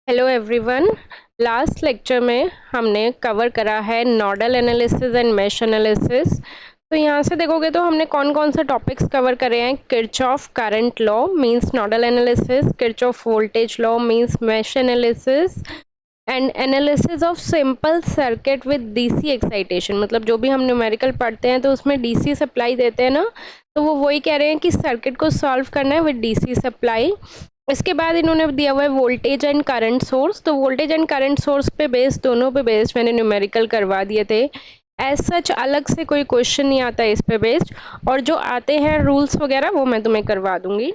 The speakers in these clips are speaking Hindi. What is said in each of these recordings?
Hello everyone. लास्ट लेक्चर में हमने कवर करा है nodal analysis and mesh analysis. तो यहाँ से देखोगे तो हमने कौन कौन से टॉपिक्स कवर करे हैं। Kirchhoff current law means nodal analysis, Kirchhoff voltage law means mesh analysis and analysis of simple circuit with DC excitation. मतलब जो भी हम न्यूमेरिकल पढ़ते हैं तो उसमें डीसी सप्लाई देते हैं ना, तो वो वही कह रहे हैं कि सर्किट को सॉल्व करना है विद डीसी सप्लाई। इसके बाद इन्होंने दिया हुआ है वोल्टेज एंड करंट सोर्स। तो वोल्टेज एंड करंट सोर्स पे बेस्ड, दोनों पे बेस्ड मैंने न्यूमेरिकल करवा दिए थे। एज सच अलग से कोई क्वेश्चन नहीं आता इस पे बेस्ड, और जो आते हैं रूल्स वगैरह वो मैं तुम्हें करवा दूंगी।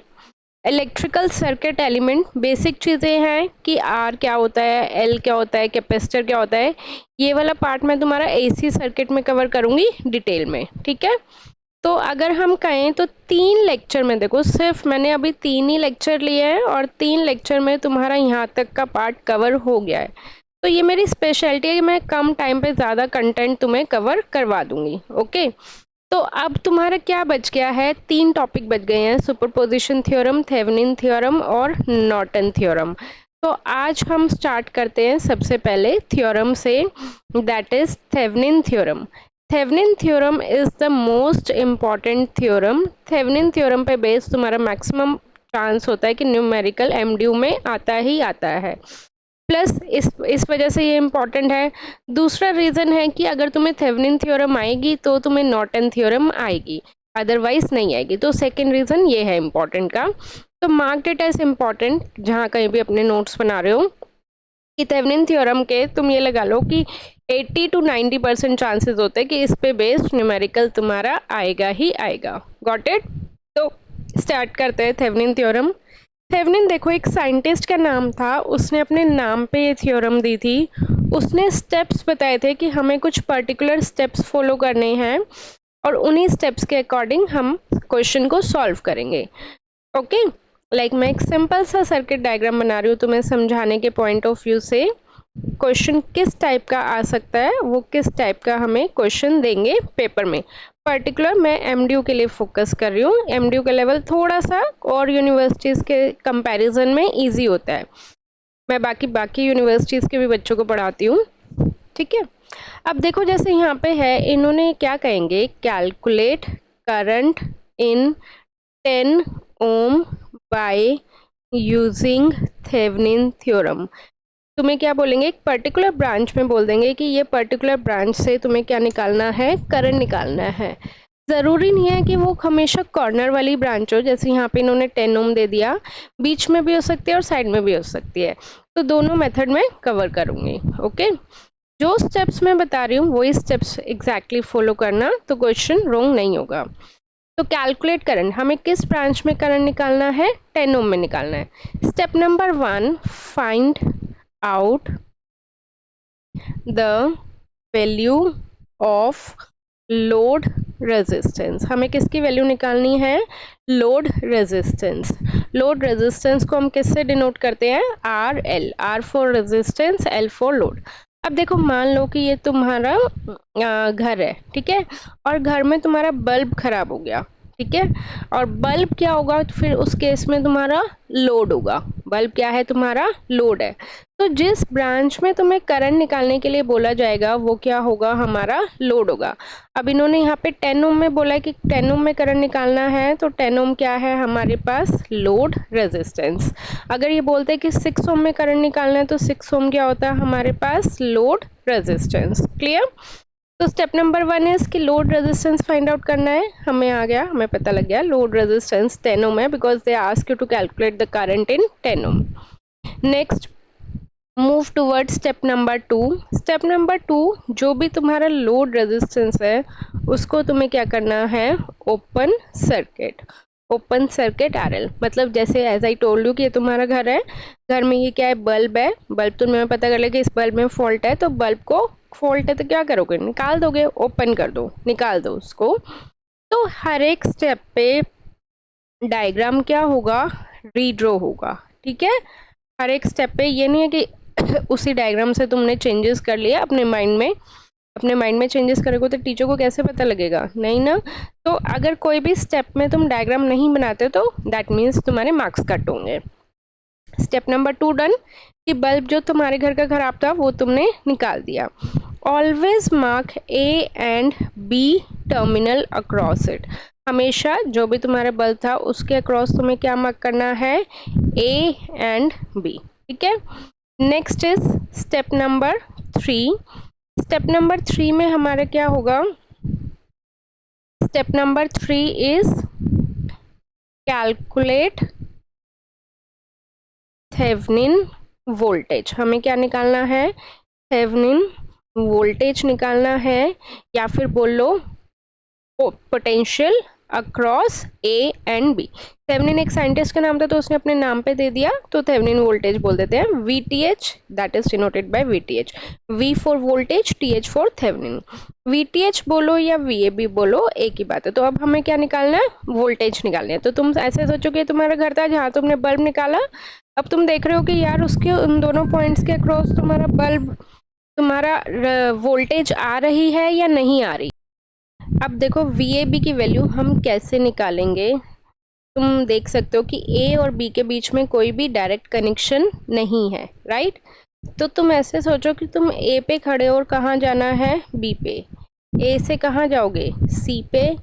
इलेक्ट्रिकल सर्किट एलिमेंट बेसिक चीज़ें हैं कि आर क्या होता है, एल क्या होता है, कैपेसिटर क्या होता है। ये वाला पार्ट मैं तुम्हारा एसी सर्किट में कवर करूंगी डिटेल में, ठीक है। तो अगर हम कहें तो 3 लेक्चर में, देखो सिर्फ मैंने अभी 3 ही लेक्चर लिए हैं और 3 लेक्चर में तुम्हारा यहाँ तक का पार्ट कवर हो गया है। तो ये मेरी स्पेशलिटी है कि मैं कम टाइम पे ज़्यादा कंटेंट तुम्हें कवर करवा दूंगी। ओके, तो अब तुम्हारा क्या बच गया है, 3 टॉपिक बच गए हैं, सुपरपोजिशन थ्योरम, थेवेनिन थ्योरम और नॉर्टन थ्योरम। तो आज हम स्टार्ट करते हैं सबसे पहले थ्योरम से, that is Thevenin theorem. Thevenin theorem is the most important theorem. Thevenin theorem पे बेस तुम्हारा मैक्सिमम चांस होता है कि न्यूमेरिकल एमडीयू में आता ही आता है। प्लस इस वजह से ये इम्पॉर्टेंट है। दूसरा रीज़न है कि अगर तुम्हें थेवेनिन थ्योरम आएगी तो तुम्हें नॉर्टन थ्योरम आएगी, अदरवाइज नहीं आएगी। तो सेकंड रीज़न ये है इम्पॉर्टेंट का। तो मार्क इट एज इम्पॉर्टेंट जहाँ कहीं भी अपने नोट्स बना रहे हो कि थेवेनिन थ्योरम के तुम ये लगा लो कि 80 to 90% चांसेस होते हैं कि इस पे बेस्ड न्यूमेरिकल तुम्हारा आएगा ही आएगा। Got it. तो स्टार्ट करते हैं थेवेनिन थ्योरम। थेवेनिन देखो एक साइंटिस्ट का नाम था, उसने अपने नाम पे ये थ्योरम दी थी। उसने स्टेप्स बताए थे कि हमें कुछ पर्टिकुलर स्टेप्स फॉलो करने हैं और उन्हीं स्टेप्स के अकॉर्डिंग हम क्वेश्चन को सॉल्व करेंगे। ओके, लाइक मैं एक सिंपल सा सर्किट डायग्राम बना रही हूँ तुम्हें समझाने के पॉइंट ऑफ व्यू से। क्वेश्चन किस टाइप का आ सकता है, वो किस टाइप का हमें क्वेश्चन देंगे पेपर में। पर्टिकुलर मैं एमडीयू के लिए फोकस कर रही हूँ। एमडीयू का लेवल थोड़ा सा और यूनिवर्सिटीज़ के कंपैरिजन में इजी होता है। मैं बाकी यूनिवर्सिटीज़ के भी बच्चों को पढ़ाती हूँ, ठीक है। अब देखो जैसे यहाँ पे है, इन्होंने क्या कहेंगे, calculate current in 10 ohm by using Thevenin theorem. तुम्हें क्या बोलेंगे, एक पर्टिकुलर ब्रांच में बोल देंगे कि ये पर्टिकुलर ब्रांच से तुम्हें क्या निकालना है, करंट निकालना है। ज़रूरी नहीं है कि वो हमेशा कॉर्नर वाली ब्रांच हो, जैसे यहाँ पे इन्होंने 10 ओम दे दिया, बीच में भी हो सकती है और साइड में भी हो सकती है। तो दोनों मेथड में कवर करूँगी। ओके, जो स्टेप्स मैं बता रही हूँ वही स्टेप्स एग्जैक्टली फॉलो करना, तो क्वेश्चन रॉन्ग नहीं होगा। तो कैलकुलेट करंट, हमें किस ब्रांच में करंट निकालना है, 10 ओम में निकालना है। Step number 1, find out the value of load resistance. हमें किसकी वैल्यू निकालनी है, लोड रेजिस्टेंस। लोड रेजिस्टेंस को हम किससे डिनोट करते हैं, R L, R for resistance, L for load. अब देखो मान लो कि ये तुम्हारा घर है, ठीक है, और घर में तुम्हारा बल्ब खराब हो गया, ठीक है, और बल्ब क्या होगा, तो फिर उस केस में तुम्हारा लोड होगा। बल्ब क्या है, तुम्हारा लोड है। तो जिस ब्रांच में तुम्हें करंट निकालने के लिए बोला जाएगा वो क्या होगा, हमारा लोड होगा। अब इन्होंने यहाँ पे 10 ओम में बोला है कि 10 ओम में करंट निकालना है, तो 10 ओम क्या है हमारे पास, लोड रेजिस्टेंस। अगर ये बोलते हैं कि 6 ओम में करंट निकालना है, तो 6 ओम क्या होता है हमारे पास, लोड रेजिस्टेंस। क्लियर। तो स्टेप नंबर 1 इज कि लोड रेजिस्टेंस फाइंड आउट करना है। हमें आ गया, हमें पता लग गया लोड रेजिस्टेंस 10 ओम है, because they ask you to calculate the current in 10 ohm. Next move toward step number 2। Step number 2, जो भी तुम्हारा लोड रेजिस्टेंस है उसको तुम्हें क्या करना है, open circuit. Open circuit RL, मतलब जैसे एज आई टोल्ड यू कि ये तुम्हारा घर है, घर में ये क्या है, बल्ब है। बल्ब तुम्हें पता कर ले कि इस बल्ब में फॉल्ट है, तो बल्ब को फॉल्ट है तो क्या करोगे, निकाल दोगे, ओपन कर दो, निकाल दो उसको। तो हर एक स्टेप पे डायग्राम क्या होगा, रीड्रॉ होगा, ठीक है। हर एक स्टेप पे ये नहीं है कि उसी डायग्राम से तुमने चेंजेस कर लिया अपने माइंड में, अपने माइंड में चेंजेस करोगे तो टीचर को कैसे पता लगेगा, नहीं ना। तो अगर कोई भी स्टेप में तुम डायग्राम नहीं बनाते तो दैट मीन्स तुम्हारे मार्क्स कट होंगे। स्टेप नंबर 2 डन, कि बल्ब जो तुम्हारे घर का खराब था वो तुमने निकाल दिया। Always mark A and B terminal across it, हमेशा जो भी तुम्हारा बल्ब था उसके अक्रॉस तुम्हें क्या मार्क करना है, ए एंड बी, ठीक है। Next is step number 3। Step number 3 में हमारा क्या होगा, step number 3 is calculate Thevenin voltage. हमें क्या निकालना है, थेवेनिन वोल्टेज निकालना है, या फिर बोल लो potential across A and B. Thevenin एक साइंटिस्ट का नाम था तो उसने अपने नाम पे दे दिया, तो थेवेनिन वोल्टेज बोल देते हैं। VTH that is denoted by VTH, V for voltage, TH for Thevenin. VTH बोलो या वीएबी बोलो एक ही बात है। तो अब हमें क्या निकालना है, वोल्टेज निकालना है। तो तुम ऐसे सोचो कि तुम्हारा घर था जहाँ तुमने बल्ब निकाला, अब तुम देख रहे हो कि यार उसके उन दोनों पॉइंट्स के अक्रॉस तुम्हारा बल्ब, तुम्हारा वोल्टेज आ रही है या नहीं आ रही। अब देखो VAB की वैल्यू हम कैसे निकालेंगे, तुम देख सकते हो कि A और B के बीच में कोई भी डायरेक्ट कनेक्शन नहीं है, राइट। तो तुम ऐसे सोचो कि तुम A पे खड़े हो और कहाँ जाना है, B पे। A से कहाँ जाओगे, C पे,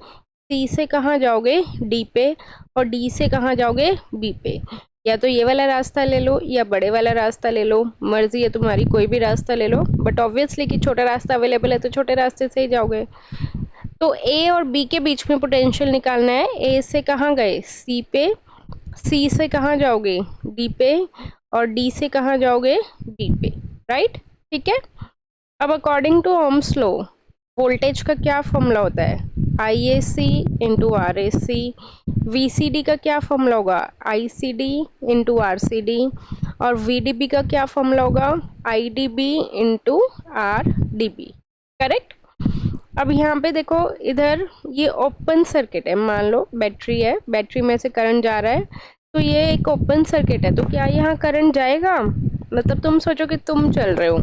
C से कहाँ जाओगे, D पे, और D से कहाँ जाओगे, B पे। या तो ये वाला रास्ता ले लो या बड़े वाला रास्ता ले लो, मर्जी है तुम्हारी, कोई भी रास्ता ले लो, बट ऑब्वियसली कि छोटा रास्ता अवेलेबल है तो छोटे रास्ते से ही जाओगे। तो A और B के बीच में पोटेंशियल निकालना है। A से कहाँ गए, C पे, C से कहाँ जाओगे, D पे, और D से कहाँ जाओगे, B पे, राइट, ठीक है। अब according to Ohm's law voltage का क्या फॉर्मूला होता है, IAC इंटू RAC। VCD का क्या फॉर्मूला होगा, ICD इंटू RCD। और VDB का क्या फॉर्मूला होगा, IDB इंटू RDB, करेक्ट। अब यहाँ पे देखो, इधर ये ओपन सर्किट है, मान लो बैटरी है, बैटरी में से करंट जा रहा है, तो ये एक ओपन सर्किट है, तो क्या यहाँ करंट जाएगा, मतलब तुम सोचो कि तुम चल रहे हो,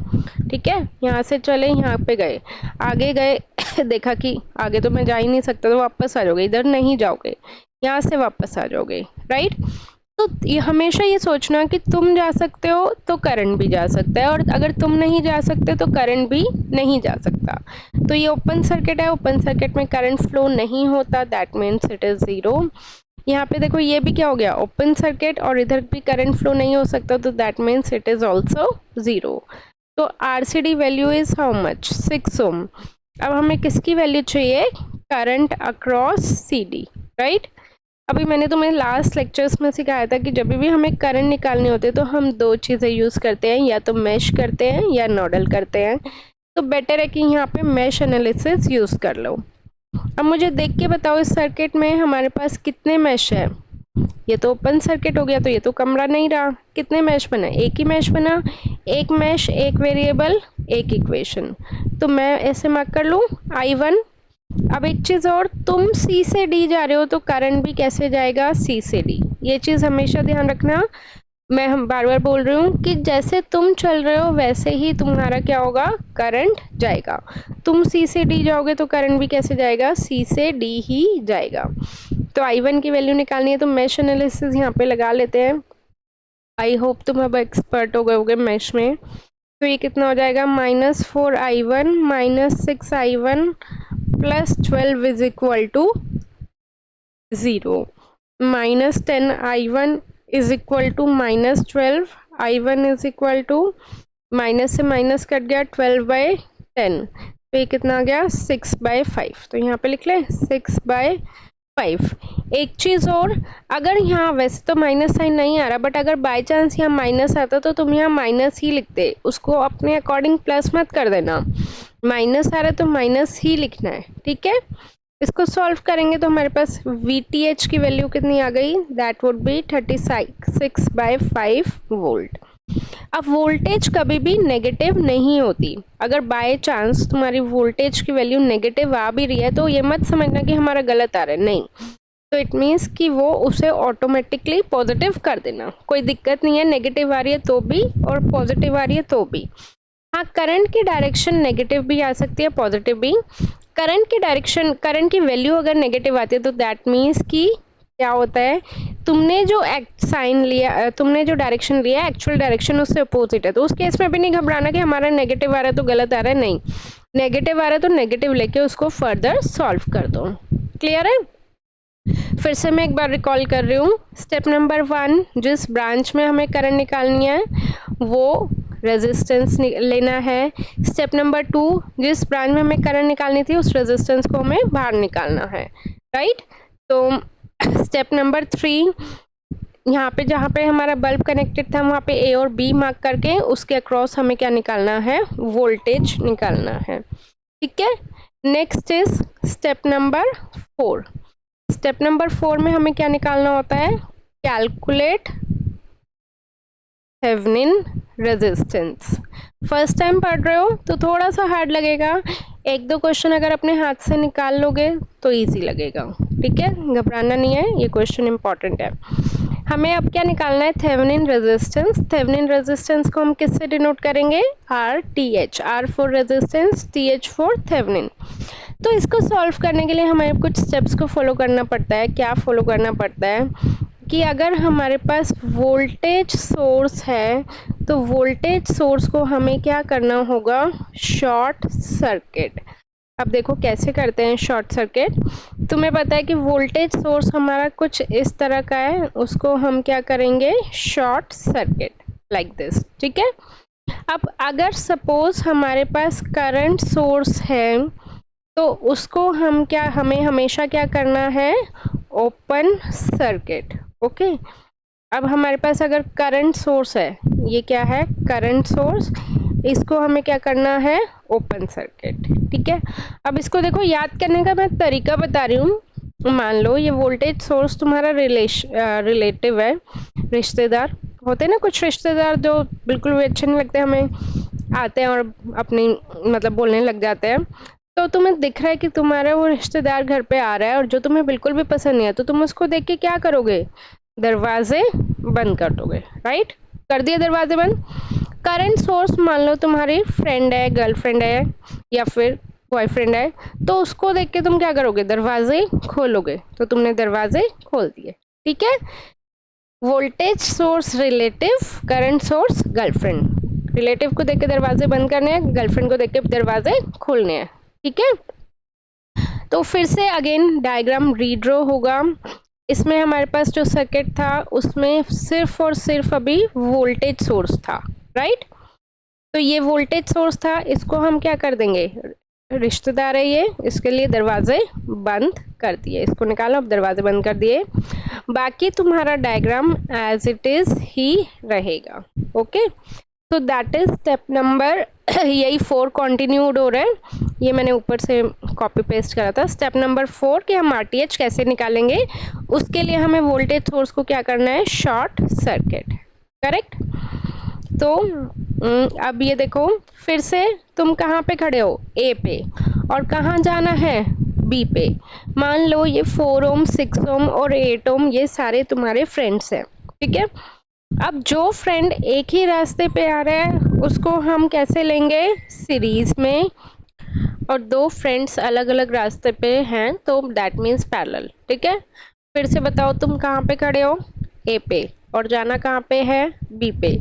ठीक है, यहाँ से चले यहाँ पे गए, आगे गए देखा कि आगे तो मैं जा ही नहीं सकता, तो वापस आ जाओगे, इधर नहीं जाओगे, यहाँ से वापस आ जाओगे, राइट। तो ये हमेशा ये सोचना कि तुम जा सकते हो तो करंट भी जा सकता है, और अगर तुम नहीं जा सकते तो करंट भी नहीं जा सकता। तो ये ओपन सर्किट है, ओपन सर्किट में करंट फ्लो नहीं होता, that means it is zero. यहाँ पे देखो ये भी क्या हो गया, ओपन सर्किट, और इधर भी करंट फ्लो नहीं हो सकता, तो that means it is also zero. तो RCD value is how much, 6 ओम। अब हमें किसकी वैल्यू चाहिए, करंट अक्रॉस CD, राइट। अभी मैंने तुम्हें लास्ट लेक्चर्स में सिखाया था कि जब भी हमें करंट निकालने होते हैं तो हम दो चीज़ें यूज़ करते हैं, या तो मैश करते हैं या नोडल करते हैं। तो बेटर है कि यहाँ पे मैश एनालिसिस यूज़ कर लो। अब मुझे देख के बताओ, इस सर्किट में हमारे पास कितने मैश है, ये तो ओपन सर्किट हो गया, तो ये तो कमरा नहीं रहा, कितने मैश बना, एक ही मैश बना, एक मैश, एक वेरिएबल, एक इक्वेशन। तो मैं ऐसे मार्क कर लूँ I1। अब एक चीज और, तुम C से D जा रहे हो तो करंट भी कैसे जाएगा, C से D, ये चीज हमेशा ध्यान रखना। मैं हम बार बार बोल रही हूँ कि जैसे तुम चल रहे हो वैसे ही तुम्हारा क्या होगा, करंट जाएगा। तुम C से D जाओगे तो करंट भी कैसे जाएगा, C से D ही जाएगा। तो I1 की वैल्यू निकालनी है, तो मैश एनालिसिस यहाँ पे लगा लेते हैं। आई होप तुम अब एक्सपर्ट हो गए होगे मैश में। तो ये कितना हो जाएगा, -4I1 -6I1 plus 12 is equal to 0, -10I1 is equal to -12, I1 is equal to, minus से माइनस कट गया, 12/10, तो ये कितना आ गया, 6/5। तो यहाँ पे लिख ले 6/5। एक चीज और, अगर यहाँ वैसे तो माइनस साइन नहीं आ रहा, बट अगर बाय चांस यहाँ माइनस आता तो तुम यहाँ माइनस ही लिखते, उसको अपने अकॉर्डिंग प्लस मत कर देना, माइनस आ रहा है तो माइनस ही लिखना है, ठीक है। इसको सॉल्व करेंगे तो हमारे पास VTH की वैल्यू कितनी आ गई, दैट वुड बी 36/5 वोल्ट। अब वोल्टेज कभी भी नेगेटिव नहीं होती, अगर बाय चांस तुम्हारी वोल्टेज की वैल्यू नेगेटिव आ भी रही है तो ये मत समझना कि हमारा गलत आ रहा है, नहीं, तो इट मीन्स कि वो उसे ऑटोमेटिकली पॉजिटिव कर देना, कोई दिक्कत नहीं है, नेगेटिव आ रही है तो भी और पॉजिटिव आ रही है तो भी। हाँ, करंट की डायरेक्शन नेगेटिव भी आ सकती है, पॉजिटिव भी। करंट की डायरेक्शन, करंट की वैल्यू अगर नेगेटिव आती है तो दैट मीन्स कि क्या होता है, तुमने जो साइन लिया, तुमने जो डायरेक्शन लिया एक्चुअल डायरेक्शन उससे अपोजिट है, तो उस केस में भी नहीं घबराना कि हमारा नेगेटिव आ रहा है तो गलत आ रहा है, नहीं, नेगेटिव आ रहा है तो नेगेटिव लेके उसको फर्दर सॉल्व कर दो। क्लियर है? फिर से मैं एक बार रिकॉल कर रही हूँ। स्टेप नंबर 1, जिस ब्रांच में हमें करंट निकालनी है वो रेजिस्टेंस लेना है। स्टेप नंबर 2, जिस ब्रांच में हमें करंट निकालनी थी उस रेजिस्टेंस को हमें बाहर निकालना है, राइट। तो स्टेप नंबर 3, यहाँ पे जहाँ पे हमारा बल्ब कनेक्टेड था वहाँ पे ए और बी मार्क करके उसके अक्रॉस हमें क्या निकालना है, वोल्टेज निकालना है, ठीक है। Next is step number 4। Step number 4 में हमें क्या निकालना होता है, calculate Thevenin resistance. First time पढ़ रहे हो तो थोड़ा सा हार्ड लगेगा, एक दो क्वेश्चन अगर अपने हाथ से निकाल लोगे तो इजी लगेगा, ठीक है, घबराना नहीं है, ये क्वेश्चन इंपॉर्टेंट है। हमें अब क्या निकालना है, थेवेनिन रेजिस्टेंस। थेवेनिन रेजिस्टेंस को हम किससे डिनोट करेंगे, R T H, R for resistance, T H for Thevenin. तो इसको सॉल्व करने के लिए हमें कुछ स्टेप्स को फॉलो करना पड़ता है। क्या फॉलो करना पड़ता है कि अगर हमारे पास वोल्टेज सोर्स है तो वोल्टेज सोर्स को हमें क्या करना होगा, शॉर्ट सर्किट। अब देखो कैसे करते हैं शॉर्ट सर्किट। तुम्हें पता है कि वोल्टेज सोर्स हमारा कुछ इस तरह का है, उसको हम क्या करेंगे, शॉर्ट सर्किट, लाइक दिस, ठीक है। अब अगर सपोज हमारे पास करंट सोर्स है तो उसको हमें हमेशा क्या करना है, ओपन सर्किट, ओके। अब हमारे पास अगर करंट सोर्स है, ये क्या है, करंट सोर्स, इसको हमें क्या करना है, ओपन सर्किट, ठीक है। अब इसको देखो याद करने का मैं तरीका बता रही हूँ। मान लो ये वोल्टेज सोर्स तुम्हारा रिलेटिव है, रिश्तेदार होते हैं ना कुछ रिश्तेदार जो बिल्कुल भी अच्छे नहीं लगते हमें, आते हैं और अपनी मतलब बोलने लग जाते हैं। तो तुम्हें दिख रहा है कि तुम्हारा वो रिश्तेदार घर पे आ रहा है और जो तुम्हें बिल्कुल भी पसंद नहीं है, तो तुम उसको देख के क्या करोगे, दरवाजे बंद कर दोगे, राइट। कर दिए दरवाजे बंद। करंट सोर्स मान लो तुम्हारी फ्रेंड है, गर्लफ्रेंड है या फिर बॉयफ्रेंड है, तो उसको देख के तुम क्या करोगे, दरवाजे खोलोगे, तो तुमने दरवाजे खोल दिए, ठीक है। Voltage source relative, current source girlfriend. Relative को देख के दरवाजे बंद करने हैं, गर्लफ्रेंड को देख के दरवाजे खोलने हैं, ठीक है। तो फिर से अगेन डायग्राम रीड्रॉ होगा। इसमें हमारे पास जो सर्किट था उसमें सिर्फ और सिर्फ अभी वोल्टेज सोर्स था, राइट। तो ये वोल्टेज सोर्स था, इसको हम क्या कर देंगे, रिश्तेदार है ये, इसके लिए दरवाजे बंद कर दिए, इसको निकालो, अब दरवाजे बंद कर दिए। बाकी तुम्हारा डायग्राम एज इट इज ही रहेगा, ओके। तो दैट इज स्टेप नंबर यही 4 कंटिन्यूड हो रहा है, ये मैंने ऊपर से कॉपी पेस्ट करा था। स्टेप नंबर 4 कि हम आरटीएच कैसे निकालेंगे, उसके लिए हमें वोल्टेज सोर्स को क्या करना है, शॉर्ट सर्किट, करेक्ट। तो अब ये देखो, फिर से तुम कहाँ पे खड़े हो, ए पे, और कहाँ जाना है, बी पे। मान लो ये 4 ओम 6 ओम और 8 ओम ये सारे तुम्हारे फ्रेंड्स हैं, ठीक है। अब जो फ्रेंड एक ही रास्ते पे आ रहा है उसको हम कैसे लेंगे, सीरीज में, और दो फ्रेंड्स अलग अलग रास्ते पे हैं तो दैट मीन्स पैरेलल, ठीक है। फिर से बताओ तुम कहाँ पे खड़े हो, ए पे, और जाना कहाँ पे है, बी पे।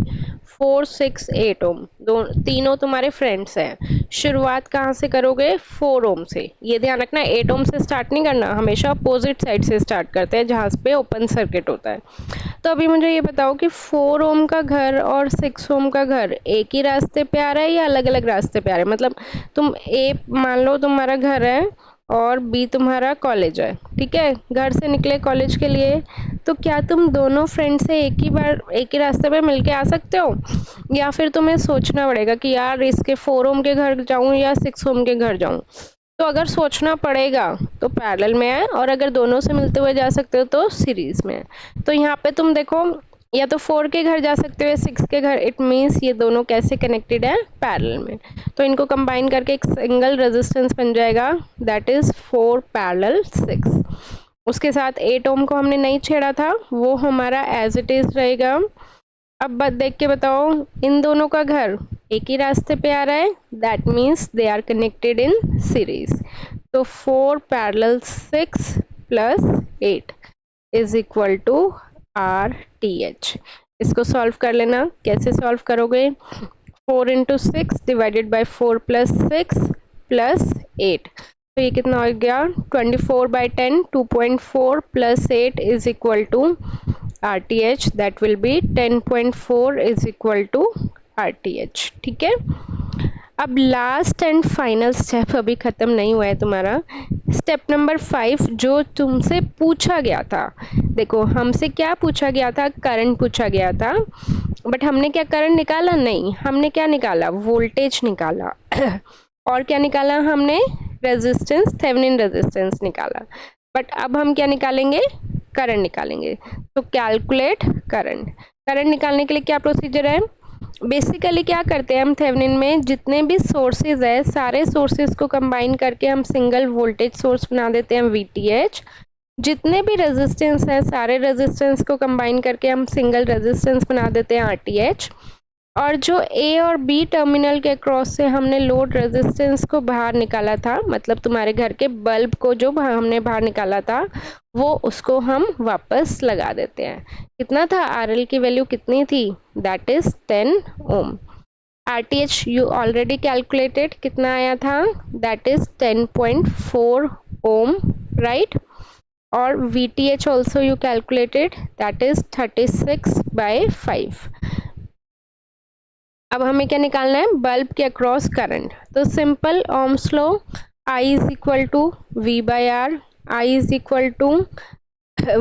4 6 8 ओम तीनों तुम्हारे फ्रेंड्स हैं। शुरुआत कहाँ से करोगे, 4 ओम से। ये ध्यान रखना 8 ओम से स्टार्ट नहीं करना, हमेशा अपोजिट साइड से स्टार्ट करते हैं जहाँ पे ओपन सर्किट होता है। तो अभी मुझे ये बताओ कि 4 ओम का घर और 6 ओम का घर एक ही रास्ते पे आ रहा है या अलग अलग रास्ते पे आ रहा है। मतलब तुम ए मान लो तुम्हारा घर है और बी तुम्हारा कॉलेज है, ठीक है। घर से निकले कॉलेज के लिए, तो क्या तुम दोनों फ्रेंड से एक ही रास्ते पे मिलके आ सकते हो, या फिर तुम्हें सोचना पड़ेगा कि यार इसके 4 ओम के घर जाऊं या 6 ओम के घर जाऊं। तो अगर सोचना पड़ेगा तो पैरेलल में है, और अगर दोनों से मिलते हुए जा सकते हो तो सीरीज में है। तो यहाँ पे तुम देखो, या तो 4 के घर जा सकते हो या 6 के घर, इट मीन्स ये दोनों कैसे कनेक्टेड है, पैरेलल में। तो इनको कंबाइन करके एक सिंगल रेजिस्टेंस बन जाएगा, दैट इज 4 पैरेलल 6। उसके साथ 8 ओम को हमने नहीं छेड़ा था, वो हमारा एज इट इज रहेगा। अब देख के बताओ, इन दोनों का घर एक ही रास्ते पे आ रहा है, that means they are connected in series. तो 4 parallel 6 plus 8, is equal to RTH। इसको सॉल्व कर लेना। कैसे सॉल्व करोगे? 4 into 6 divided by 4 plus 6 plus 8, तो ये कितना हो गया? 24/10, 2.4 plus 8 is equal to RTH, that will be 10.4 is equal to RTH। ठीक है, अब लास्ट एंड फाइनल स्टेप अभी खत्म नहीं हुआ है तुम्हारा। स्टेप नंबर 5 जो तुमसे पूछा गया था, देखो हमसे क्या पूछा गया था? करंट पूछा गया था, बट हमने क्या करंट निकाला? नहीं, हमने क्या निकाला? वोल्टेज निकाला। और क्या निकाला हमने? रेजिस्टेंस, थेवेनिन रेजिस्टेंस निकाला। बट अब हम क्या निकालेंगे? करंट निकालेंगे। तो कैलकुलेट करंट। करंट निकालने के लिए क्या प्रोसीजर है? बेसिकली क्या करते हैं हम थेवेनिन में, जितने भी सोर्सेज है सारे सोर्सेज को कंबाइन करके हम सिंगल वोल्टेज सोर्स बना देते हैं VTH। जितने भी रेजिस्टेंस है सारे रेजिस्टेंस को कंबाइन करके हम सिंगल रेजिस्टेंस बना देते हैं RTH। और जो A और B टर्मिनल के क्रॉस से हमने लोड रेजिस्टेंस को बाहर निकाला था, मतलब तुम्हारे घर के बल्ब को जो हमने बाहर निकाला था, वो उसको हम वापस लगा देते हैं। कितना था? RL की वैल्यू कितनी थी? That is 10 ohm. RTH you already calculated, कितना आया था? That is 10.4 ohm, right. और VTH also you calculated, that is 36/5। अब हमें क्या निकालना है? बल्ब के अक्रॉस करंट। तो simple Ohm's law, I is equal to V/R, I is equal to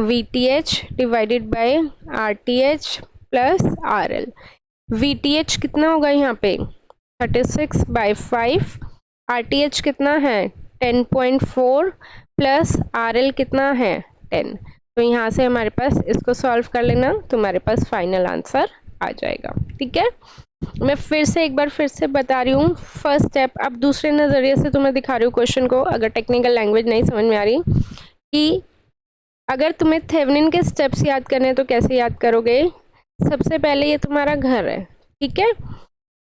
VTH divided by RTH plus RL। VTH कितना होगा यहाँ पे? 36/5। RTH कितना है? 10.4 प्लस RL कितना है? 10। तो यहाँ से हमारे पास इसको सॉल्व कर लेना, तुम्हारे पास फाइनल आंसर आ जाएगा। ठीक है, मैं एक बार फिर से बता रही हूँ फर्स्ट स्टेप। अब दूसरे नज़रिए से तुम्हें दिखा रही हूँ क्वेश्चन को, अगर टेक्निकल लैंग्वेज नहीं समझ में आ रही, कि अगर तुम्हें थेवेनिन के स्टेप्स याद करने हैं तो कैसे याद करोगे? सबसे पहले ये तुम्हारा घर है, ठीक है।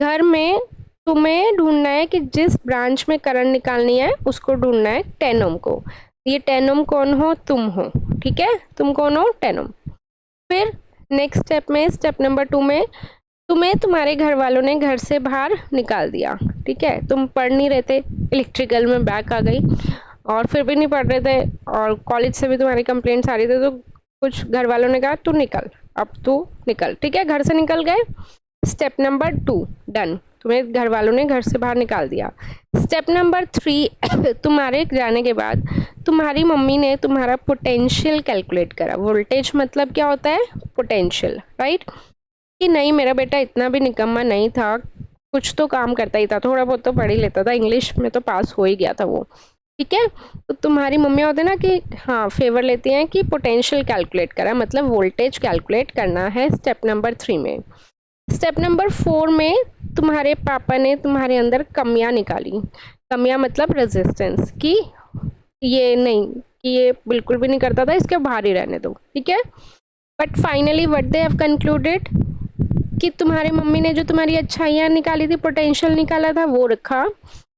घर में तुम्हें ढूंढना है कि जिस ब्रांच में करंट निकालनी है उसको ढूंढना है 10 ओम को। ये 10 ओम कौन हो? तुम हो, ठीक है। तुम कौन हो? 10 ओम। फिर नेक्स्ट स्टेप में, स्टेप नंबर 2 में तुम्हें तुम्हारे घर वालों ने घर से बाहर निकाल दिया, ठीक है। तुम पढ़ नहीं रहे थे, इलेक्ट्रिकल में बैक आ गई, और फिर भी नहीं पढ़ रहे थे, और कॉलेज से भी तुम्हारी कंप्लेंट्स आ रही थी, तो कुछ घर वालों ने कहा तू निकल, अब तू निकल, ठीक है। घर से निकल गए। स्टेप नंबर 2 डन, तुम्हें घर वालों ने घर से बाहर निकाल दिया। स्टेप नंबर 3 तुम्हारे जाने के बाद तुम्हारी मम्मी ने तुम्हारा पोटेंशियल कैलकुलेट करा। वोल्टेज मतलब क्या होता है? Potential, right. कि नहीं मेरा बेटा इतना भी निकम्मा नहीं था, कुछ तो काम करता ही था, थोड़ा बहुत तो पढ़ ही लेता था, इंग्लिश में तो पास हो ही गया था वो, ठीक है। तो तुम्हारी मम्मी होते ना कि हाँ फेवर लेती हैं कि पोटेंशियल कैलकुलेट करा, मतलब वोल्टेज कैलकुलेट करना है स्टेप नंबर 3 में। स्टेप नंबर 4 में तुम्हारे पापा ने तुम्हारे अंदर कमियां निकाली। कमियां मतलब रेजिस्टेंस, कि ये नहीं, कि ये बिल्कुल भी नहीं करता था, इसके बाहर ही रहने दो, ठीक है। But finally what they have concluded, कि तुम्हारे मम्मी ने जो तुम्हारी अच्छाइयाँ निकाली थी, पोटेंशियल निकाला था, वो रखा।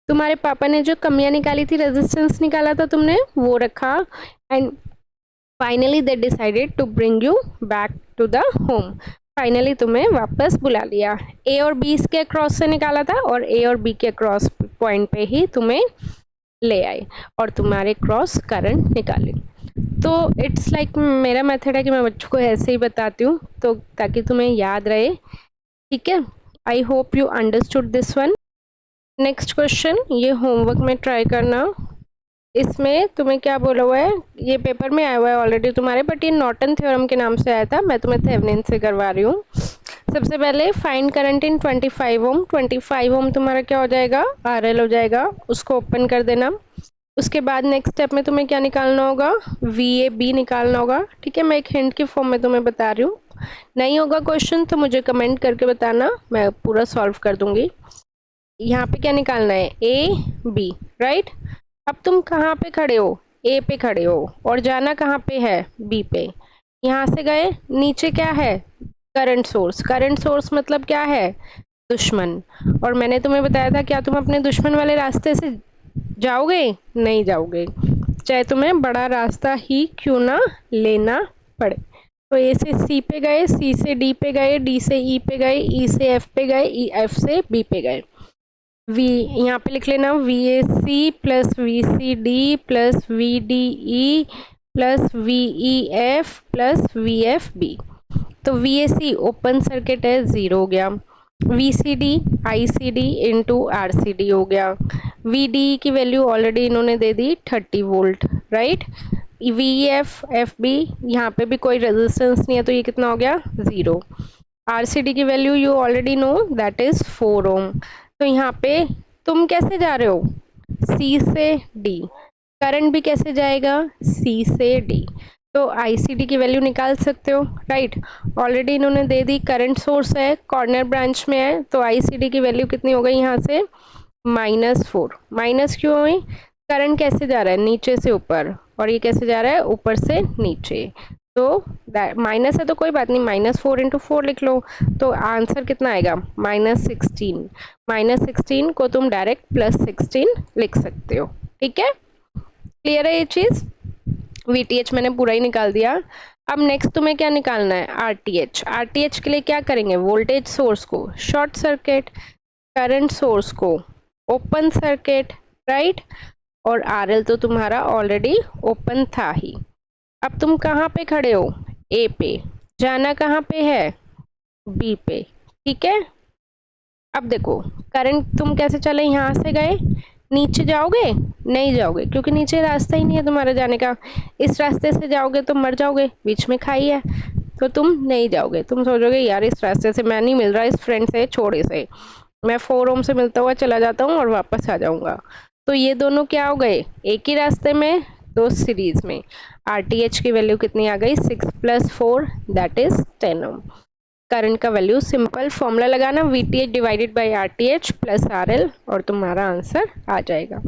तुम्हारे पापा ने जो कमियां निकाली थी, रेजिस्टेंस निकाला था तुमने, वो रखा। And finally they decided to bring you back to the home. फाइनली तुम्हें वापस बुला लिया। A और B के क्रॉस से निकाला था, और A और B के क्रॉस पॉइंट पे ही तुम्हें ले आए, और तुम्हारे क्रॉस करंट निकाले। तो इट्स लाइक मेरा मेथड है कि मैं बच्चों को ऐसे ही बताती हूँ, तो ताकि तुम्हें याद रहे, ठीक है। I hope you understood this one. Next question, ये होमवर्क में ट्राई करना। इसमें तुम्हें क्या बोला हुआ है, ये पेपर में आया हुआ है ऑलरेडी तुम्हारे, बट ये नॉर्टन थ्योरम के नाम से आया था, मैं तुम्हें थेवेनिन से करवा रही हूँ। सबसे पहले फाइंड करंट इन 25 ओम। 25 ओम तुम्हारा क्या हो जाएगा? RL हो जाएगा, उसको ओपन कर देना। उसके बाद नेक्स्ट स्टेप में तुम्हें क्या निकालना होगा? VAB निकालना होगा, ठीक है। मैं एक हिंट की फॉर्म में तुम्हें बता रही हूँ, नहीं होगा क्वेश्चन तो मुझे कमेंट करके बताना, मैं पूरा सॉल्व कर दूंगी। यहाँ पे क्या निकालना है? AB, right. अब तुम कहाँ पे खड़े हो? A पे खड़े हो, और जाना कहाँ पे है? B पे। यहाँ से गए, नीचे क्या है? Current source. करंट सोर्स मतलब क्या है? दुश्मन। और मैंने तुम्हें बताया था, क्या तुम अपने दुश्मन वाले रास्ते से जाओगे? नहीं जाओगे, चाहे तुम्हें बड़ा रास्ता ही क्यों ना लेना पढ़े। तो ए से सी पे गए, सी से डी पे गए, डी से ई पे गए, ई से एफ पे गए, ई एफ से बी पे गए। वी यहाँ पे लिख लेना V A C plus V C D plus V D E plus V E F plus V F B. तो V A C open circuit है, 0 हो गया। V C D I C D into R C D हो गया। वी डी की वैल्यू ऑलरेडी इन्होंने दे दी 30 volt, right. V F F B यहाँ पे भी कोई रेजिस्टेंस नहीं है तो ये कितना हो गया, 0। आर सी डी की value you already know that is 4 ओम। तो यहाँ पे तुम कैसे जा रहे हो, सी से डी, करंट भी कैसे जाएगा, सी से डी। तो आईसीडी की वैल्यू निकाल सकते हो, राइट। ऑलरेडी इन्होंने दे दी, करंट सोर्स है, कॉर्नर ब्रांच में है, तो आईसीडी की वैल्यू कितनी हो गई यहाँ से, -4। माइनस क्यों हुई, करंट कैसे जा रहा है, नीचे से ऊपर, और ये कैसे जा रहा है, ऊपर से नीचे। तो माइनस है तो कोई बात नहीं, -4 × 4 लिख लो। तो आंसर कितना आएगा, -16। -16 को तुम डायरेक्ट +16 लिख सकते हो, ठीक है। क्लियर है ये चीज। VTH मैंने पूरा ही निकाल दिया। अब नेक्स्ट तुम्हें क्या निकालना है, RTH। RTH के लिए क्या करेंगे, वोल्टेज सोर्स को शॉर्ट सर्किट, करंट सोर्स को ओपन सर्किट, राइट। और RL तो तुम्हारा ऑलरेडी ओपन था ही। अब तुम कहाँ पे खड़े हो, A पे, जाना कहाँ पे है, B पे, ठीक है। अब देखो करंट तुम कैसे चले, यहाँ से गए, नीचे जाओगे, नहीं जाओगे क्योंकि नीचे रास्ता ही नहीं है तुम्हारे जाने का। इस रास्ते से जाओगे तो मर जाओगे, बीच में खाई है, तो तुम नहीं जाओगे। तुम सोचोगे यार इस रास्ते से मैं नहीं मिल रहा, इस फ्रेंड से छोड़ इसे, मैं 4 ओम से मिलता हुआ चला जाता हूँ और वापस आ जाऊंगा। तो ये दोनों क्या हो गए, एक ही रास्ते में, दो सीरीज में। RTH की वैल्यू कितनी आ गई, 6 + 4 दैट इज 10 ओम। करंट का वैल्यू सिंपल फॉर्मूला लगाना, VTH divided by RTH plus RL, और तुम्हारा आंसर आ जाएगा।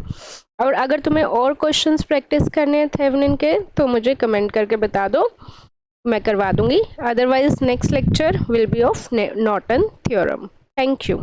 और अगर तुम्हें और क्वेश्चंस प्रैक्टिस करने हैं थेवेनिन के तो मुझे कमेंट करके बता दो, मैं करवा दूंगी। Otherwise next lecture will be of Norton theorem. Thank you.